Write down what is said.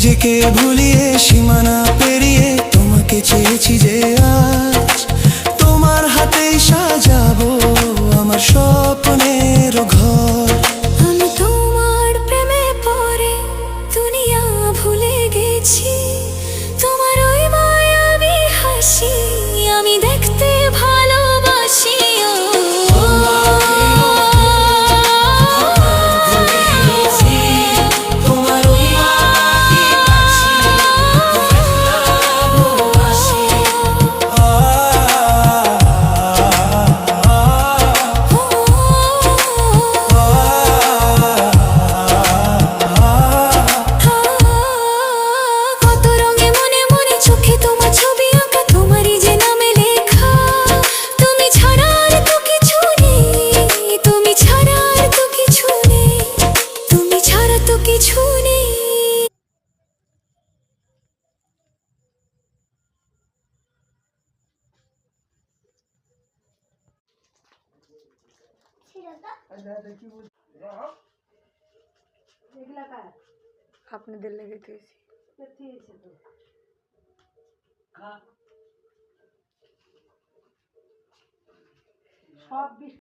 নিজেকে ভুলিয়ে সীমানা পেরিয়ে তোমাকে চেয়েছি যে আজ তোমার হাতেই সাজাবো আমার স্বপ্নের ঘর। আমি তোমার প্রেমে পড়ে দুনিয়া ভুলে গেছি, তোমার ওই মায়াবী হাসি আমি দেখতে ভালোবাসি। আপনাদের লেগে সব